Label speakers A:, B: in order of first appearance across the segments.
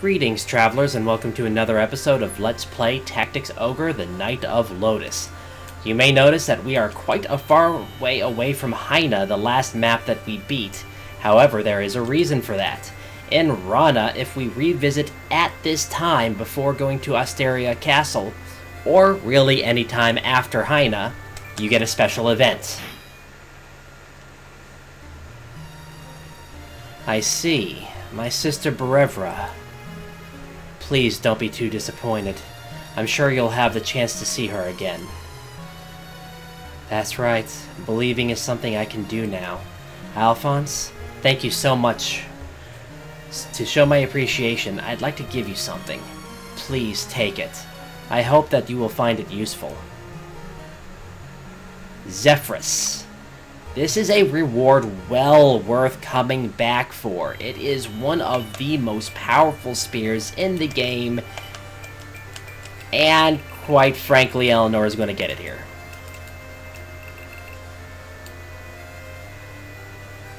A: Greetings, travelers, and welcome to another episode of Let's Play Tactics Ogre, the Knight of Lodis. You may notice that we are quite a far way away from Haina, the last map that we beat. However, there is a reason for that. In Rana, if we revisit at this time before going to Ostorea Castle, or really any time after Haina, you get a special event. I see. My sister Berevra. Please don't be too disappointed. I'm sure you'll have the chance to see her again. That's right. Believing is something I can do now. Alphonse, thank you so much. To show my appreciation, I'd like to give you something. Please take it. I hope that you will find it useful. Zephyrus. This is a reward well worth coming back for. It is one of the most powerful spears in the game, and quite frankly, Eleanor is going to get it here.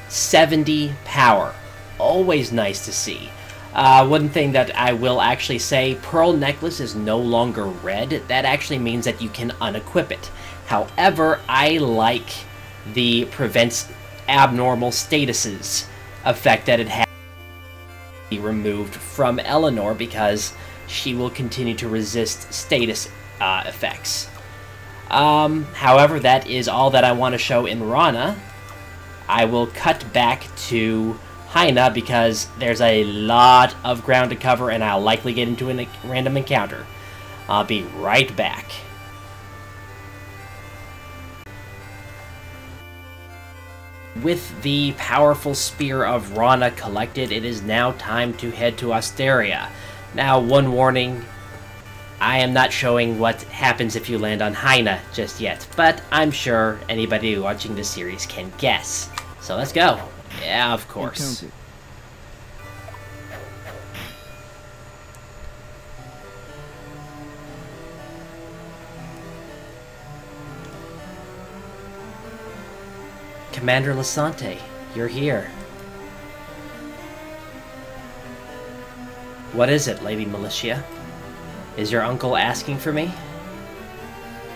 A: 70 power. Always nice to see. One thing that I will actually say, Pearl Necklace is no longer red. That actually means that you can unequip it. However, I like the prevents abnormal statuses effect that it has to be removed from Eleanor because she will continue to resist status effects. However, that is all that I want to show in Rana. I will cut back to Haina because there's a lot of ground to cover and I'll likely get into a random encounter. I'll be right back. With the powerful Spear of Rana collected, it is now time to head to Ostorea. Now, one warning, I am not showing what happens if you land on Haina just yet, but I'm sure anybody watching this series can guess. So let's go. Yeah, of course. Commander Lasante, you're here. What is it, Lady Militia? Is your uncle asking for me?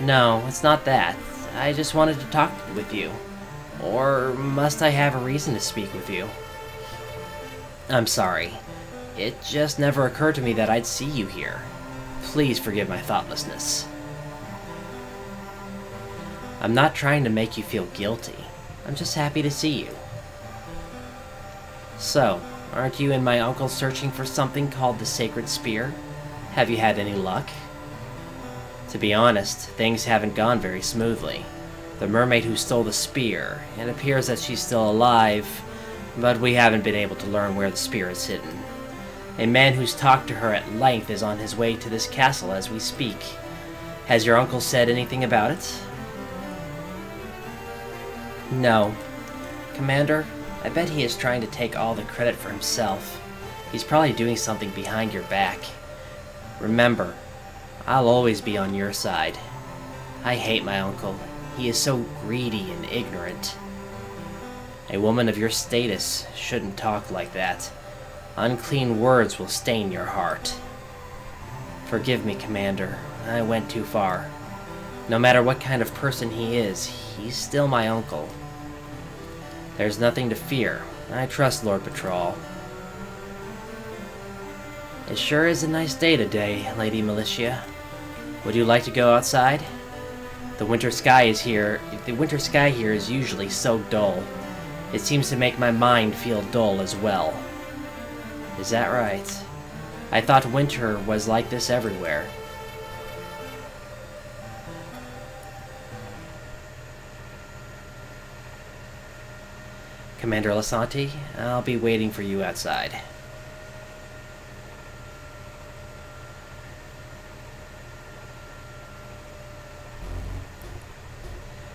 A: No, it's not that. I just wanted to talk with you. Or must I have a reason to speak with you? I'm sorry. It just never occurred to me that I'd see you here. Please forgive my thoughtlessness. I'm not trying to make you feel guilty. I'm just happy to see you. So, aren't you and my uncle searching for something called the Sacred Spear? Have you had any luck? To be honest, things haven't gone very smoothly. The mermaid who stole the spear, it appears that she's still alive, but we haven't been able to learn where the spear is hidden. A man who's talked to her at length is on his way to this castle as we speak. Has your uncle said anything about it? No. Commander, I bet he is trying to take all the credit for himself. He's probably doing something behind your back. Remember, I'll always be on your side. I hate my uncle. He is so greedy and ignorant. A woman of your status shouldn't talk like that. Unclean words will stain your heart. Forgive me, Commander. I went too far. No matter what kind of person he is, he's still my uncle. There's nothing to fear. I trust Lord Patrol. It sure is a nice day today, Lady Militia. Would you like to go outside? The winter sky here is usually so dull. It seems to make my mind feel dull as well. Is that right? I thought winter was like this everywhere. Commander Lasante, I'll be waiting for you outside.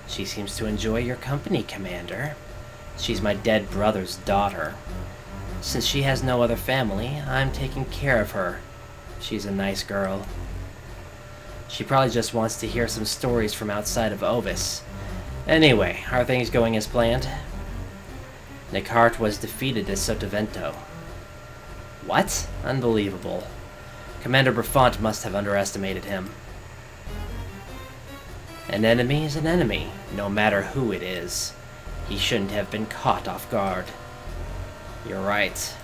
A: She seems to enjoy your company, Commander. She's my dead brother's daughter. Since she has no other family, I'm taking care of her. She's a nice girl. She probably just wants to hear some stories from outside of Ovis. Anyway, are things going as planned? Nichart was defeated at Sotavento. What? Unbelievable. Commander Buffont must have underestimated him. An enemy is an enemy, no matter who it is. He shouldn't have been caught off guard. You're right.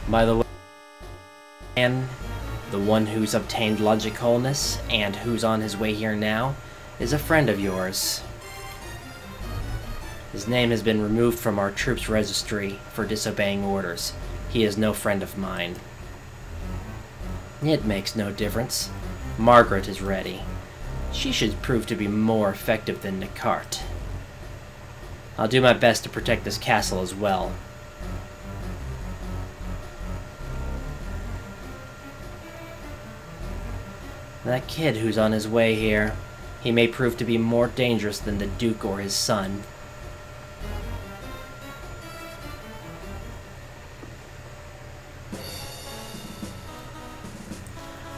A: By the way, and the one who's obtained logicalness and who's on his way here now is a friend of yours. His name has been removed from our troops registry for disobeying orders. He is no friend of mine. It makes no difference. Margaret is ready. She should prove to be more effective than Nichart. I'll do my best to protect this castle as well. That kid who's on his way here, he may prove to be more dangerous than the Duke or his son.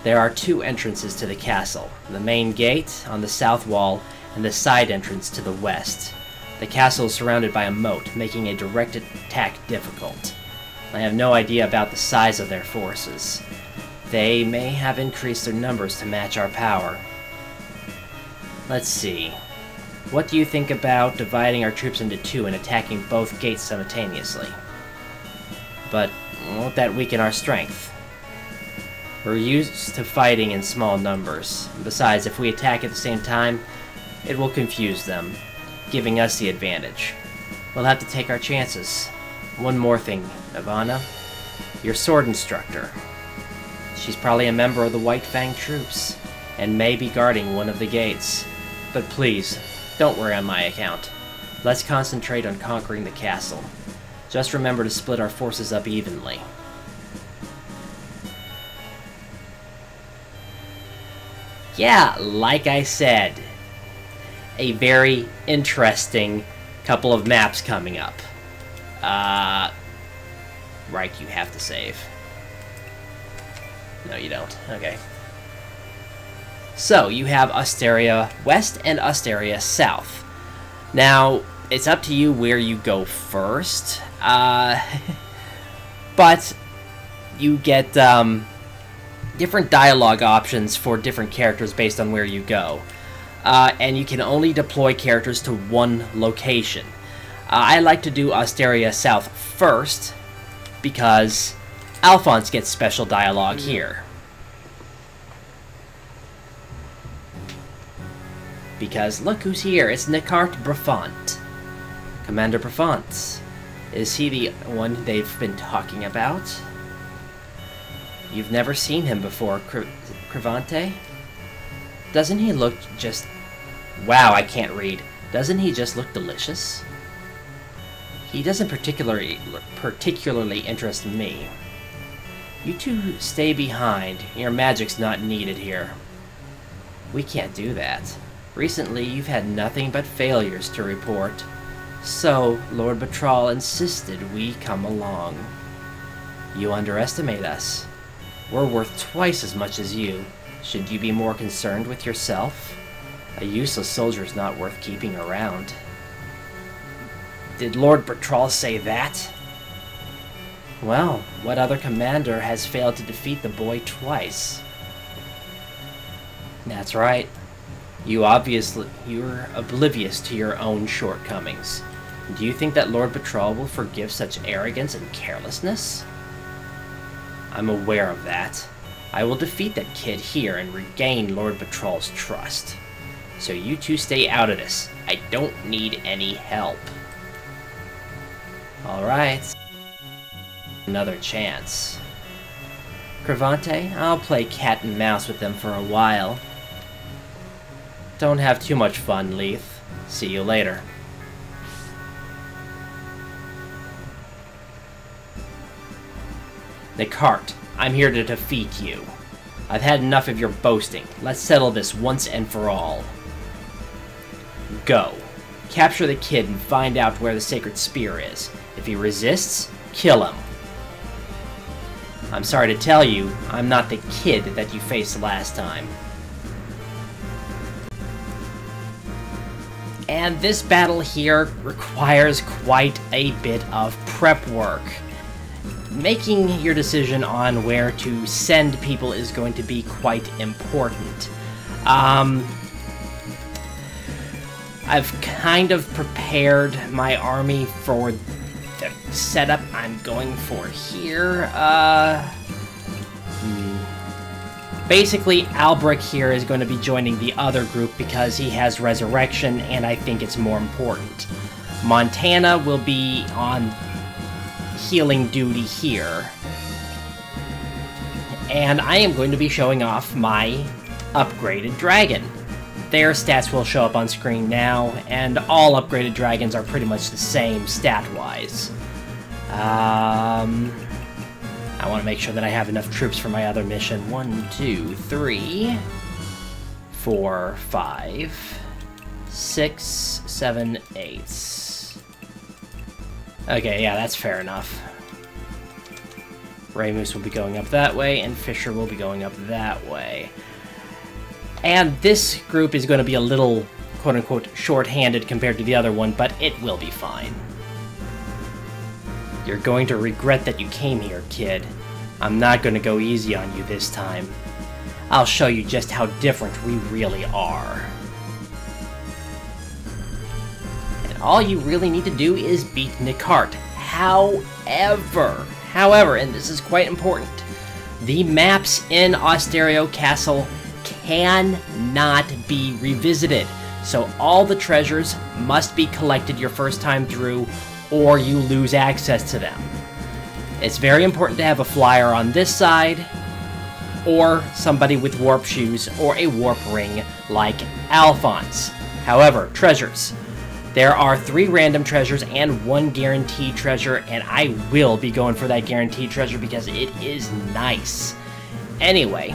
A: There are two entrances to the castle, the main gate on the south wall and the side entrance to the west. The castle is surrounded by a moat, making a direct attack difficult. I have no idea about the size of their forces. They may have increased their numbers to match our power. Let's see. What do you think about dividing our troops into two and attacking both gates simultaneously? But won't that weaken our strength? We're used to fighting in small numbers. Besides, if we attack at the same time, it will confuse them, giving us the advantage. We'll have to take our chances. One more thing, Ivana. Your sword instructor. She's probably a member of the White Fang troops, and may be guarding one of the gates. But please, don't worry on my account. Let's concentrate on conquering the castle. Just remember to split our forces up evenly. Yeah, like I said, a very interesting couple of maps coming up. Right, you have to save. No, you don't. Okay. So, you have Ostorea West and Ostorea South. Now, it's up to you where you go first. But you get different dialogue options for different characters based on where you go. And you can only deploy characters to one location. I like to do Ostorea South first, because Alphonse gets special dialogue here. Because look who's here, it's Nichart Buffont. Commander Buffont. Is he the one they've been talking about? You've never seen him before, Crevante? Doesn't he look just... Wow, I can't read. Doesn't he just look delicious? He doesn't particularly interest me. You two stay behind. Your magic's not needed here. We can't do that. Recently, you've had nothing but failures to report. So, Lord Batral insisted we come along. You underestimate us. We're worth twice as much as you. Should you be more concerned with yourself? A useless soldier's not worth keeping around. Did Lord Batral say that? Well, what other commander has failed to defeat the boy twice? That's right. You're oblivious to your own shortcomings. Do you think that Lord Batral will forgive such arrogance and carelessness? I'm aware of that. I will defeat that kid here and regain Lord Batral's trust. So you two stay out of this. I don't need any help. Alright. Another chance. Crevante, I'll play cat and mouse with them for a while. Don't have too much fun, Lethe. See you later. Nichart, I'm here to defeat you. I've had enough of your boasting. Let's settle this once and for all. Go. Capture the kid and find out where the sacred spear is. If he resists, kill him. I'm sorry to tell you, I'm not the kid that you faced last time. And this battle here requires quite a bit of prep work. Making your decision on where to send people is going to be quite important. I've kind of prepared my army for the setup I'm going for here. Basically, Albrecht here is going to be joining the other group because he has Resurrection, and I think it's more important. Montana will be on healing duty here. And I am going to be showing off my upgraded dragon. Their stats will show up on screen now, and all upgraded dragons are pretty much the same stat-wise. I want to make sure that I have enough troops for my other mission. 1, 2, 3, 4, 5, 6, 7, 8. Okay, yeah, that's fair enough. Raymoose will be going up that way, and Fisher will be going up that way. And this group is going to be a little, quote-unquote, short-handed compared to the other one, but it will be fine. You're going to regret that you came here, kid. I'm not going to go easy on you this time. I'll show you just how different we really are. And all you really need to do is beat Nichart. However, and this is quite important, the maps in Ostorea Castle cannot be revisited. So all the treasures must be collected your first time through, or you lose access to them. It's very important to have a flyer on this side, or somebody with warp shoes, or a warp ring like Alphonse. However, treasures. There are 3 random treasures and 1 guaranteed treasure, and I will be going for that guaranteed treasure because it is nice. Anyway,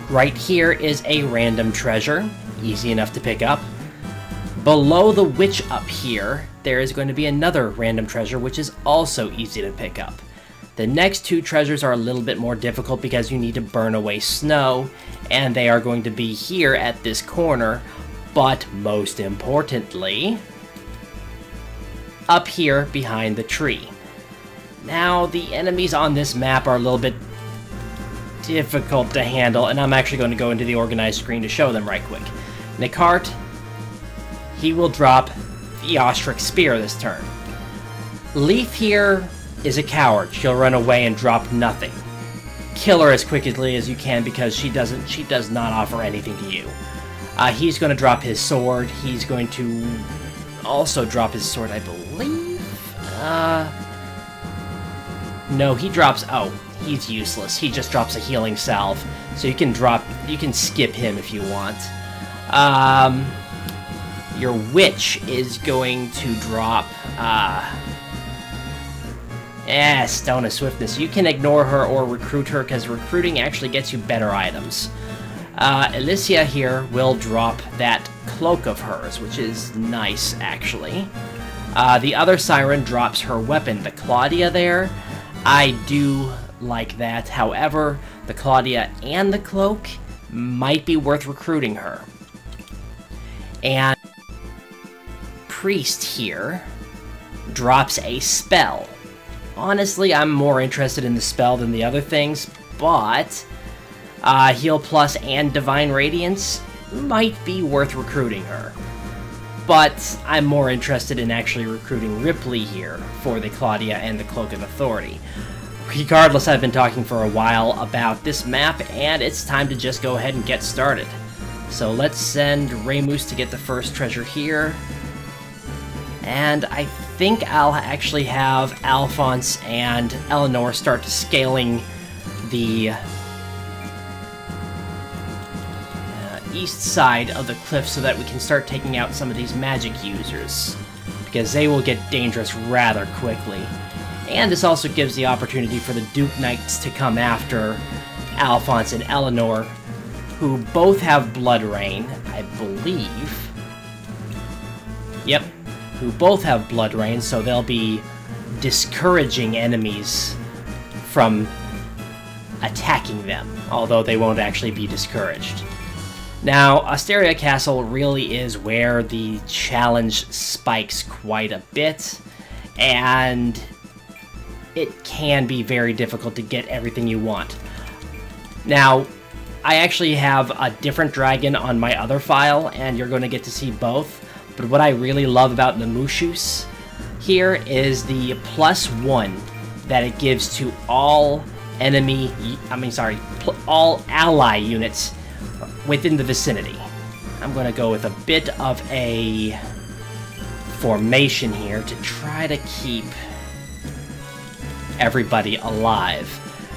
A: right here is a random treasure, easy enough to pick up. Below the witch up here, there is going to be another random treasure, which is also easy to pick up. The next 2 treasures are a little bit more difficult because you need to burn away snow, and they are going to be here at this corner, but most importantly, up here behind the tree. Now, the enemies on this map are a little bit difficult to handle, and I'm actually going to go into the organized screen to show them right quick. Nichart, he will drop the Ostrich Spear this turn. Lethe here is a coward. She'll run away and drop nothing. Kill her as quickly as you can because she does not offer anything to you. He's going to drop his sword. He's going to also drop his sword, I believe. No, he drops... Oh, he's useless. He just drops a healing salve. So you can skip him if you want. Your witch is going to drop, Stone of Swiftness. You can ignore her or recruit her, because recruiting actually gets you better items. Alicia here will drop that cloak of hers, which is nice, actually. The other Siren drops her weapon, the Claudia there. I do like that. However, the Claudia and the cloak might be worth recruiting her. And Priest here drops a spell. Honestly, I'm more interested in the spell than the other things, but Heal Plus and Divine Radiance might be worth recruiting her. But I'm more interested in actually recruiting Ripley here for the Claudia and the Cloak of Authority. Regardless, I've been talking for a while about this map, and it's time to just go ahead and get started. So let's send Raymoose to get the first treasure here. And I think I'll actually have Alphonse and Eleanor start scaling the east side of the cliff so that we can start taking out some of these magic users, because they will get dangerous rather quickly. And this also gives the opportunity for the Duke Knights to come after Alphonse and Eleanor, who both have Blood Rain, I believe. Yep, who both have Blood Rain, so they'll be discouraging enemies from attacking them, although they won't actually be discouraged. Now, Ostorea Castle really is where the challenge spikes quite a bit, and it can be very difficult to get everything you want. Now, I actually have a different dragon on my other file, and you're going to get to see both, but what I really love about the Mushus here is the +1 that it gives to all all ally units within the vicinity. I'm going to go with a bit of a formation here to try to keep everybody alive.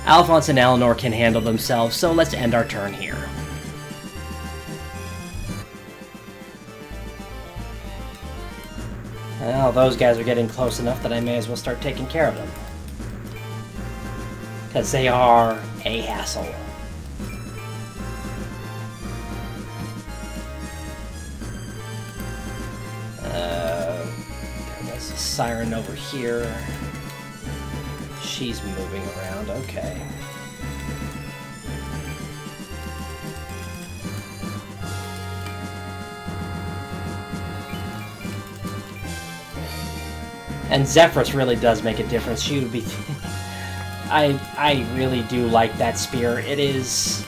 A: Alphonse and Eleanor can handle themselves, so let's end our turn here. Well, those guys are getting close enough that I may as well start taking care of them. Because they are a hassle. There's a siren over here. She's moving around, okay. And Zephyrus really does make a difference. She would be... I really do like that spear. It is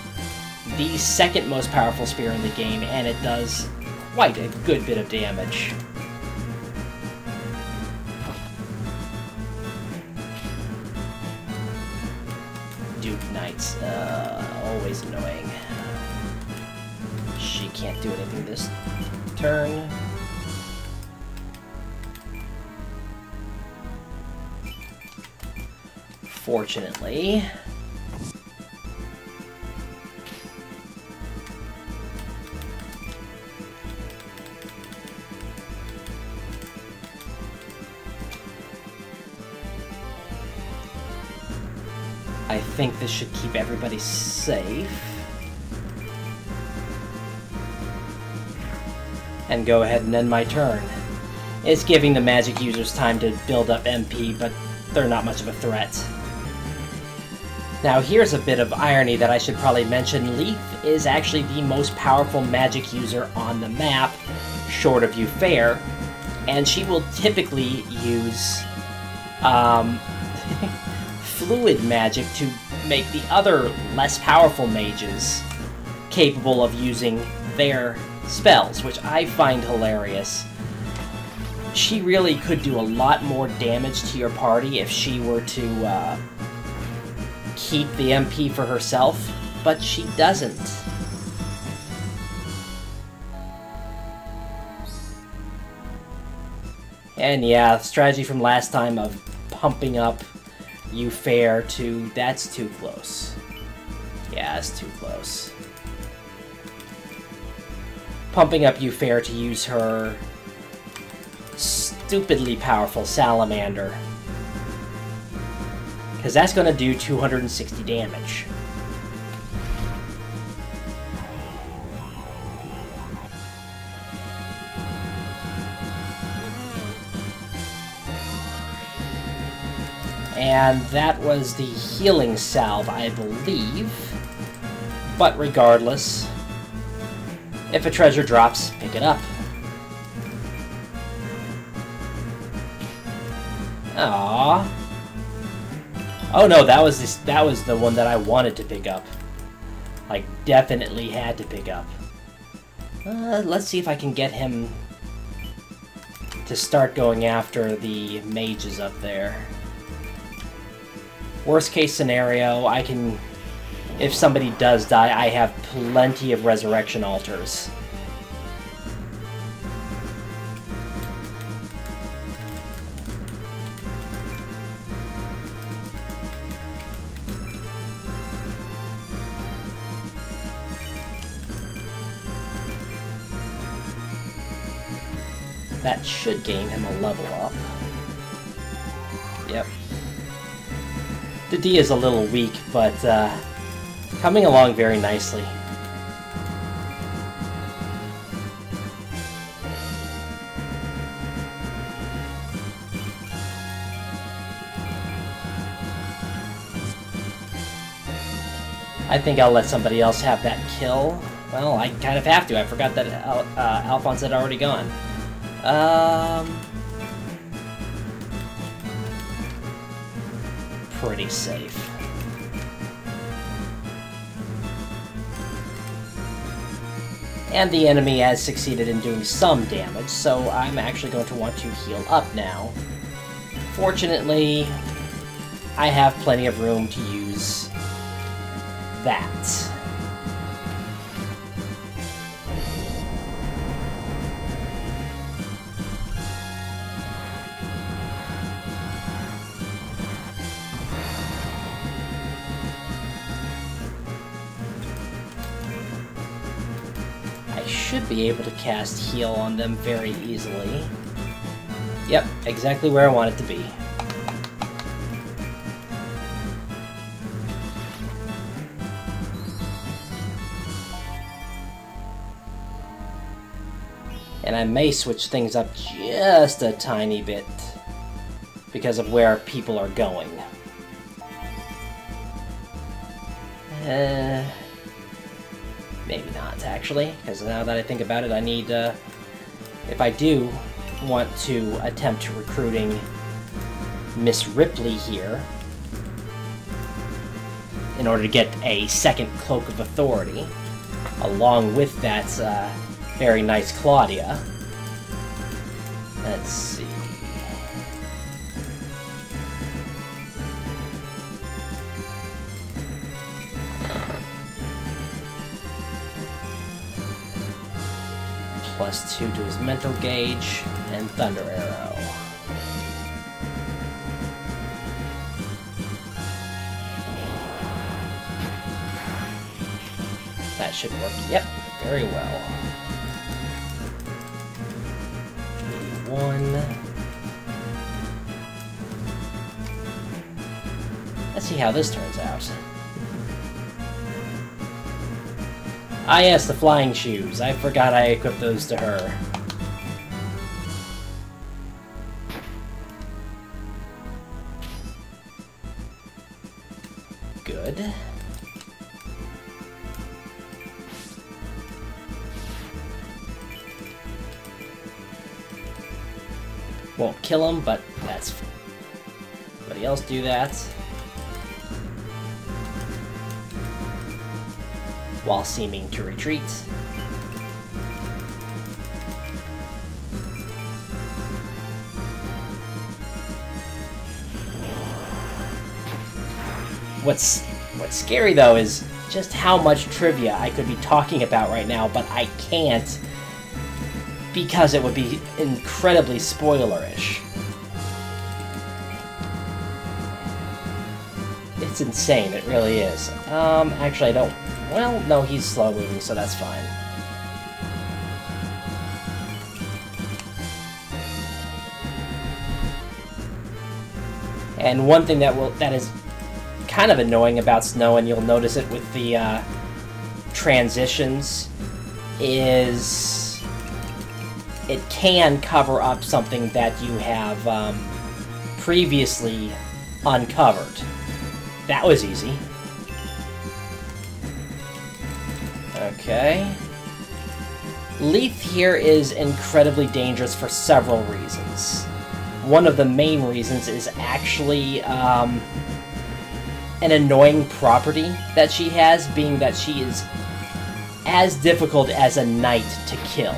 A: the second most powerful spear in the game, and it does quite a good bit of damage. Duke Knights, always annoying. She can't do anything this turn. Fortunately. I think this should keep everybody safe. And go ahead and end my turn. It's giving the magic users time to build up MP, but they're not much of a threat. Now here's a bit of irony that I should probably mention. Lethe is actually the most powerful magic user on the map, short of Eufair, and she will typically use fluid magic to make the other less powerful mages capable of using their spells, which I find hilarious. She really could do a lot more damage to your party if she were to keep the MP for herself, but she doesn't. And yeah, strategy from last time of pumping up Eufair to... that's too close. Yeah, that's too close. Pumping up Eufair to use her stupidly powerful Salamander. Because that's going to do 260 damage. And that was the healing salve, I believe. But regardless, if a treasure drops, pick it up. Aww. Oh no, that was the one that I wanted to pick up. Like, definitely had to pick up. Let's see if I can get him to start going after the mages up there. Worst case scenario, I can... if somebody does die, I have plenty of resurrection altars. That should gain him a level up. Yep. The D is a little weak, but coming along very nicely. I think I'll let somebody else have that kill. Well, I kind of have to. I forgot that Alphonse had already gone. Pretty safe. And the enemy has succeeded in doing some damage, so I'm actually going to want to heal up now. Fortunately, I have plenty of room to use that. Should be able to cast heal on them very easily. Yep, exactly where I want it to be. And I may switch things up just a tiny bit because of where people are going. Maybe not, actually, because now that I think about it, I need, if I do want to attempt recruiting Miss Ripley here, in order to get a second Cloak of Authority, along with that very nice Claudia. Let's see. +2 to his mental gauge, and Thunder Arrow. That should work. Yep, very well. 81. Let's see how this turns out. Ah yes, the flying shoes. I forgot I equipped those to her. Good. Won't kill him, but that's... Anybody else do that? While seeming to retreat. What's scary though is just how much trivia I could be talking about right now, but I can't because it would be incredibly spoilerish. It's insane, it really is. Actually I don't... Well, no, he's slow moving, so that's fine. And one thing that is kind of annoying about Snow, and you'll notice it with the transitions, is it can cover up something that you have previously uncovered. That was easy. Okay. Lethe here is incredibly dangerous for several reasons. One of the main reasons is actually an annoying property that she has, being that she is as difficult as a knight to kill.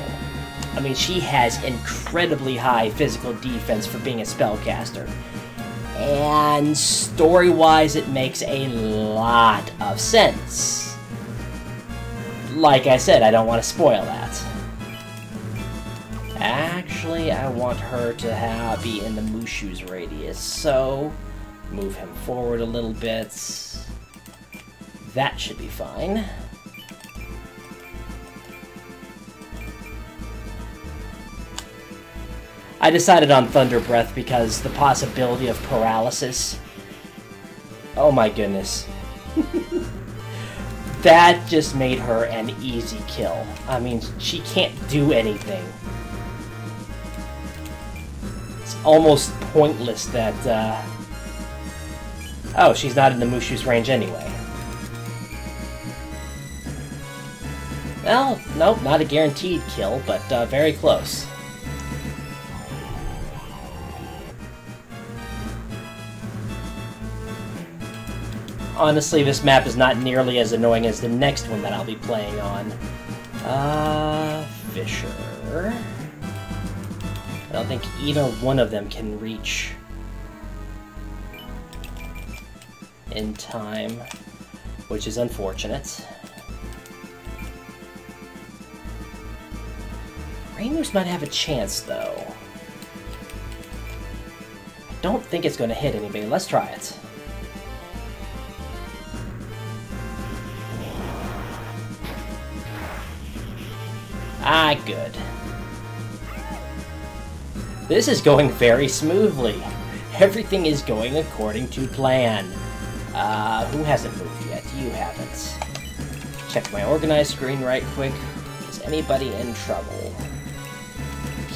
A: I mean, she has incredibly high physical defense for being a spellcaster. And story-wise, it makes a lot of sense. Like I said, I don't want to spoil that. Actually, I want her to be in the Mushu's radius, so move him forward a little bit. That should be fine. I decided on Thunder Breath because the possibility of paralysis... Oh my goodness. That just made her an easy kill. I mean, she can't do anything. It's almost pointless that, Oh, she's not in the Mushu's range anyway. Well, nope, not a guaranteed kill, but very close. Honestly, this map is not nearly as annoying as the next one that I'll be playing on. Fisher... I don't think either one of them can reach in time, which is unfortunate. Rainers might have a chance, though. I don't think it's going to hit anybody. Let's try it. Ah, good. This is going very smoothly. Everything is going according to plan. Who hasn't moved yet? You haven't. Check my organized screen right quick. Is anybody in trouble?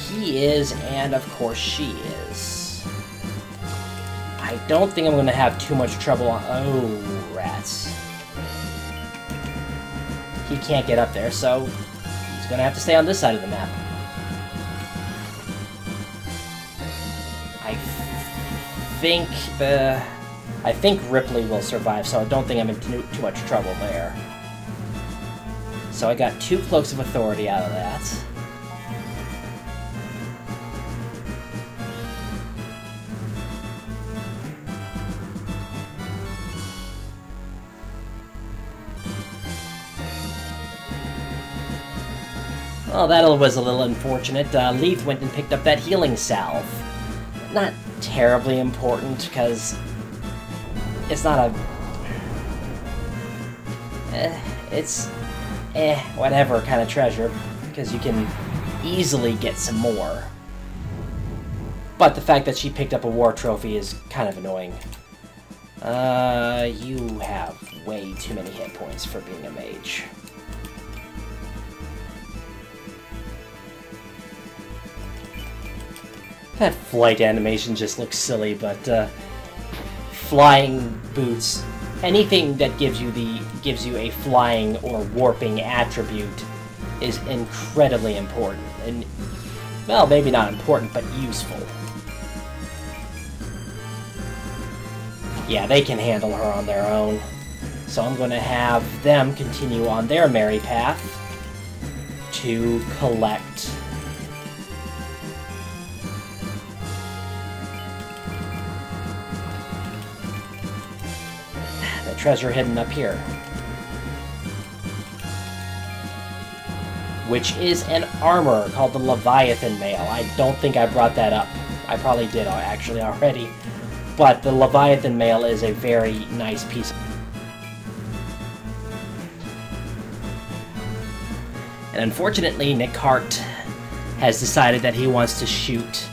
A: He is, and of course she is. I don't think I'm going to have too much trouble on... Oh, rats. He can't get up there, so he's going to have to stay on this side of the map. I think Ripley will survive, so I don't think I'm in too much trouble there. So I got 2 Cloaks of Authority out of that. Well, that was a little unfortunate. Lethe went and picked up that healing salve. Not terribly important, because it's not a... it's... whatever kind of treasure, because you can easily get some more. But the fact that she picked up a war trophy is kind of annoying. You have way too many hit points for being a mage. That flight animation just looks silly, but flying boots, anything that gives you a flying or warping attribute is incredibly important, and well, maybe not important, but useful. Yeah, they can handle her on their own, so I'm going to have them continue on their merry path to collect treasure hidden up here, which is an armor called the Leviathan Mail. I don't think I brought that up. I probably did actually already, but the Leviathan Mail is a very nice piece. And unfortunately, Nichart has decided that he wants to shoot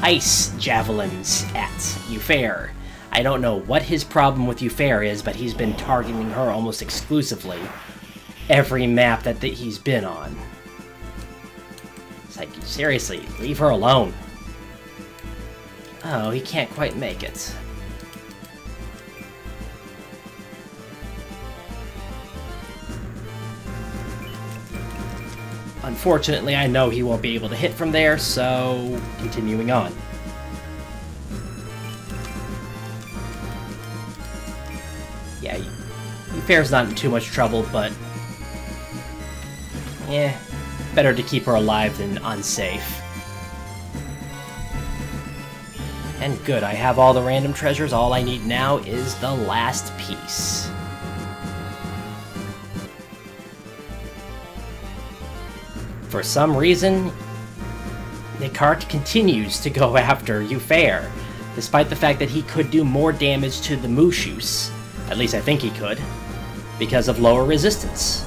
A: ice javelins at Eufair. I don't know what his problem with Eufair is, but he's been targeting her almost exclusively every map that he's been on. It's like, seriously, leave her alone. Oh, he can't quite make it. Unfortunately, I know he won't be able to hit from there, so continuing on. Yeah, Eufair's not in too much trouble, but yeah, better to keep her alive than unsafe. And good, I have all the random treasures. All I need now is the last piece. For some reason, Nichart continues to go after Eufair, despite the fact that he could do more damage to the Mushus. At least I think he could, because of lower resistance.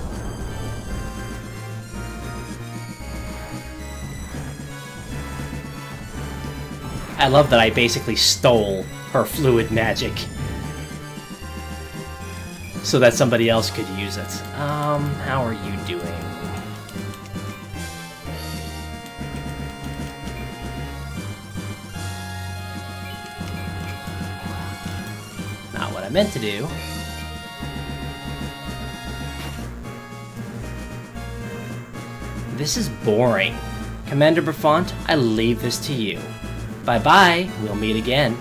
A: I love that I basically stole her fluid magic so that somebody else could use it. How are you doing? Not what I meant to do. This is boring. Commander Buffont, I leave this to you. Bye-bye, we'll meet again.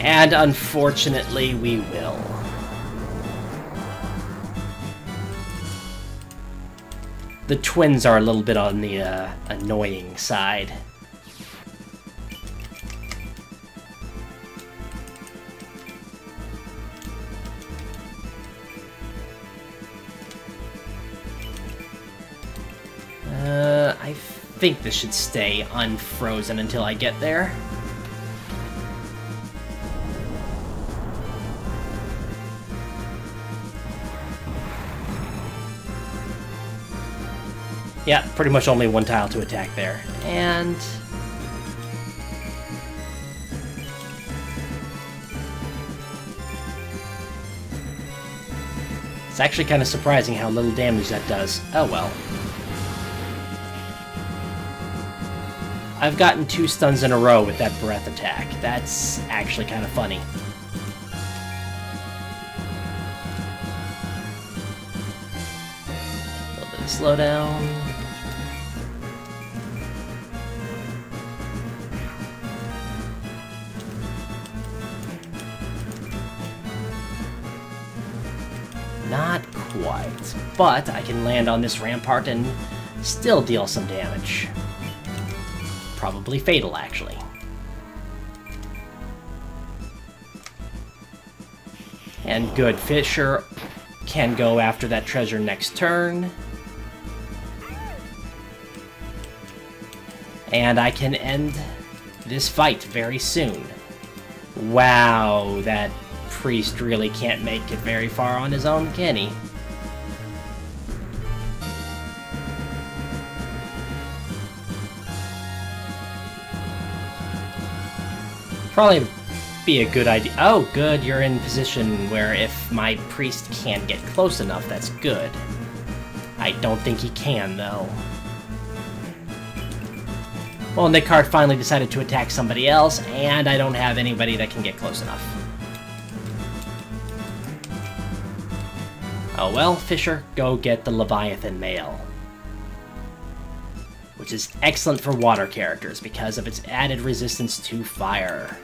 A: And unfortunately, we will. The twins are a little bit on the annoying side. I think this should stay unfrozen until I get there. Yeah, pretty much only one tile to attack there. And... it's actually kind of surprising how little damage that does. Oh well. I've gotten 2 stuns in a row with that breath attack. That's actually kind of funny. A little bit of slowdown. Not quite, but I can land on this rampart and still deal some damage. Probably fatal, actually. And good, Fisher can go after that treasure next turn. And I can end this fight very soon. Wow, that priest really can't make it very far on his own, can he? Probably be a good idea. Oh, good, you're in position where if my priest can't get close enough, that's good. I don't think he can, though. Well, Nichart finally decided to attack somebody else, and I don't have anybody that can get close enough. Oh well, Fisher, go get the Leviathan mail. Which is excellent for water characters because of its added resistance to fire.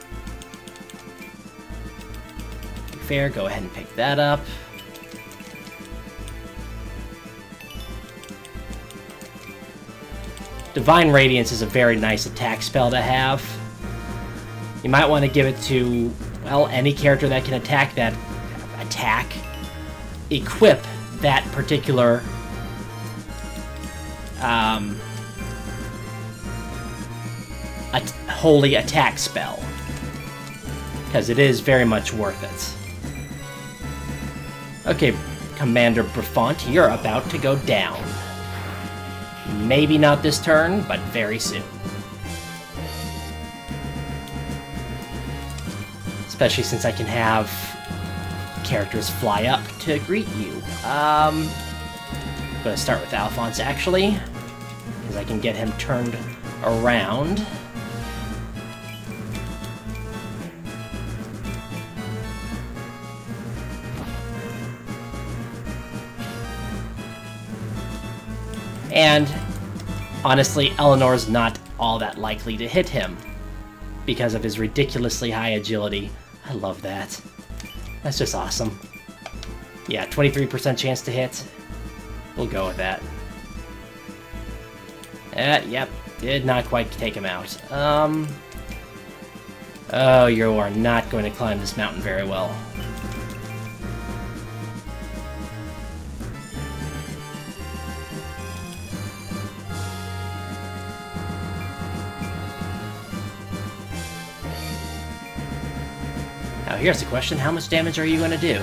A: Fair, go ahead and pick that up. Divine Radiance is a very nice attack spell to have. You might want to give it to, well, any character that can attack that attack. Equip that particular holy attack spell, because it is very much worth it. Okay, Commander Buffont, you're about to go down. Maybe not this turn, but very soon. Especially since I can have characters fly up to greet you. I'm gonna start with Alphonse, actually, because I can get him turned around. And honestly, Eleanor's not all that likely to hit him because of his ridiculously high agility. I love that. That's just awesome. Yeah, 23% chance to hit. We'll go with that. Yep, did not quite take him out. Oh, you are not going to climb this mountain very well. Now here's the question, how much damage are you going to do?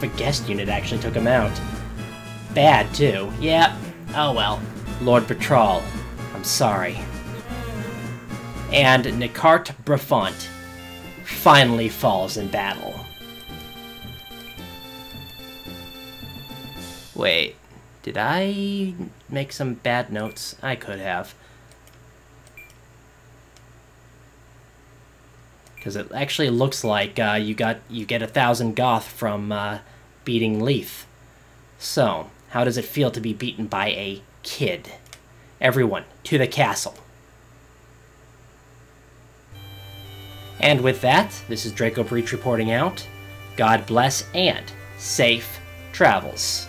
A: The guest unit actually took him out. Bad, too. Yeah, oh well. Lord Patrol, I'm sorry. And Nichart Buffont finally falls in battle. Wait. Did I make some bad notes? I could have. because it actually looks like you get 1,000 goth from beating Lethe. So, how does it feel to be beaten by a kid? Everyone, to the castle. And with that, this is Draco Breach reporting out. God bless and safe travels.